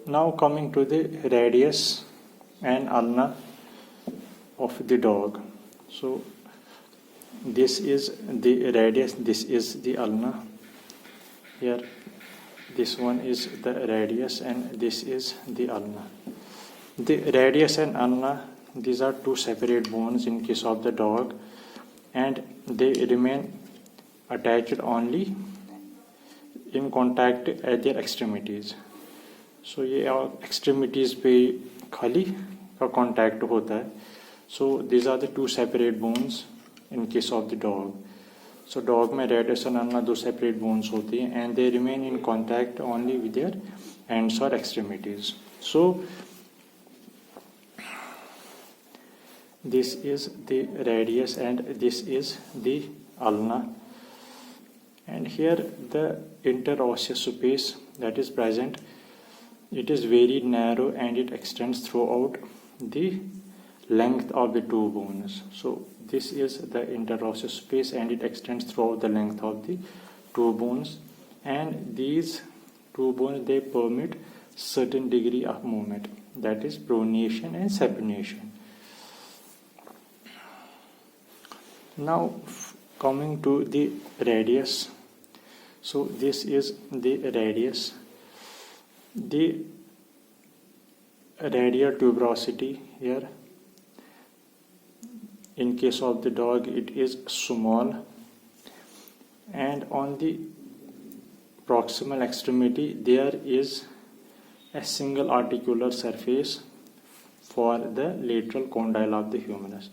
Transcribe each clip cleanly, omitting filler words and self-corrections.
Now coming to the radius and ulna of the dog. So this is the radius, this is the ulna. Here this one is the radius and this is the ulna. The radius and ulna, these are two separate bones in case of the dog, and they remain attached only in contact at their extremities. So ये extremities पे खाली का contact होता है. So these are the two separate bones in case of the dog. So dog में radius and ulna दो separate bones होती हैं and they remain in contact only with their ends or extremities. So this is the radius and this is the ulna, and here the interosseous space that is present, it is very narrow and it extends throughout the length of the two bones. So this is the interosseous space and it extends throughout the length of the two bones, and these two bones, they permit certain degree of movement, that is pronation and supination. Now coming to the radius. So this is the radius. The radial tuberosity here, in case of the dog it is small, and on the proximal extremity there is a single articular surface for the lateral condyle of the humerus.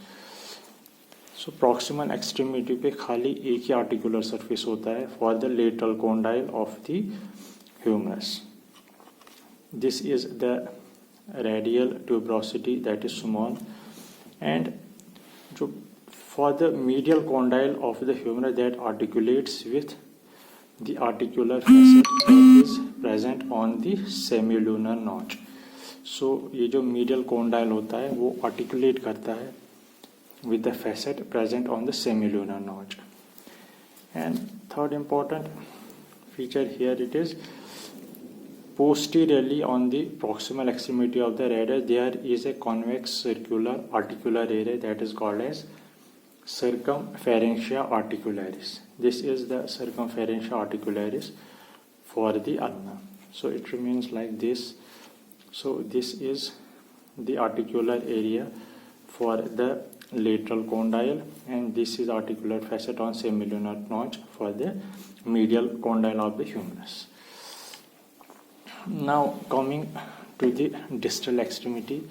So proximal extremity पे खाली एक ही articular surface होता है for the lateral condyle of the humerus. This is the radial tuberosity, that is small, and for the medial condyle of the humerus that articulates with the articular facet that is present on the semilunar notch. So ये जो medial condyle होता है वो articulate करता है with the facet present on the semilunar notch. And third important feature here, it is posteriorly on the proximal extremity of the radius there is a convex circular articular area that is called as circumferentia articularis. This is the circumferentia articularis for the ulna. So it remains like this. So this is the articular area for the lateral condyle, and this is articular facet on semilunar notch for the medial condyle of the humerus. Now coming to the distal extremity.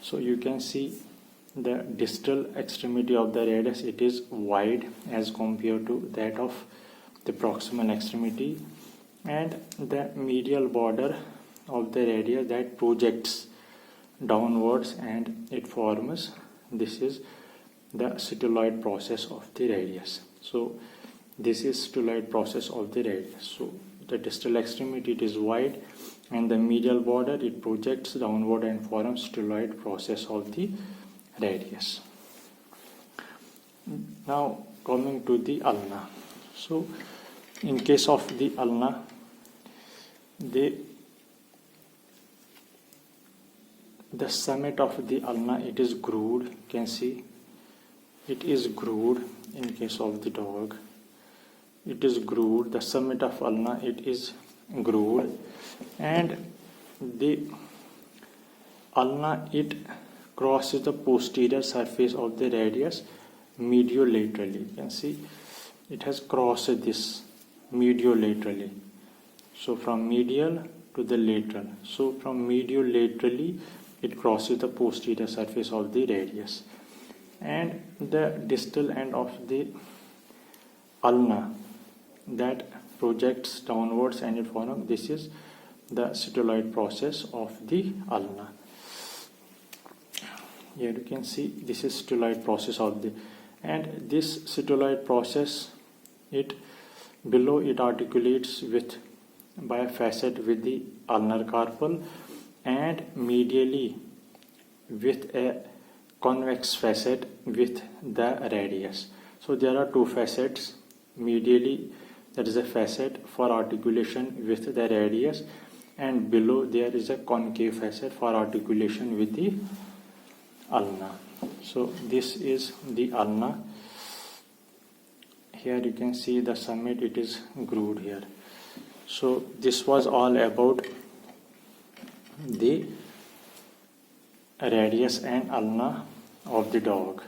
So you can see the distal extremity of the radius, it is wide as compared to that of the proximal extremity, and the medial border of the radius that projects downwards and it forms, this is the styloid process of the radius. So this is styloid process of the radius. So the distal extremity, it is wide, and the medial border, it projects downward and forms styloid process of the radius. Now coming to the ulna. So in case of the ulna, the summit of the ulna, it is grooved. You can see it is grooved in case of the dog. It is grooved. The summit of ulna, it is grooved, and the ulna, it crosses the posterior surface of the radius mediolaterally. You can see it has crossed this mediolaterally. So from medial to the lateral. So from mediolaterally it crosses the posterior surface of the radius, and the distal end of the ulna that projects downwards and it forms, this is the styloid process of the ulna. Here you can see this is styloid process of the, and this styloid process, it below it articulates with by a facet with the ulnar carpal, and medially with a convex facet with the radius. So there are two facets. Medially, there is a facet for articulation with the radius, and below there is a concave facet for articulation with the ulna. So this is the ulna. Here you can see the summit, it is grooved here. So this was all about the radius and ulna of the dog.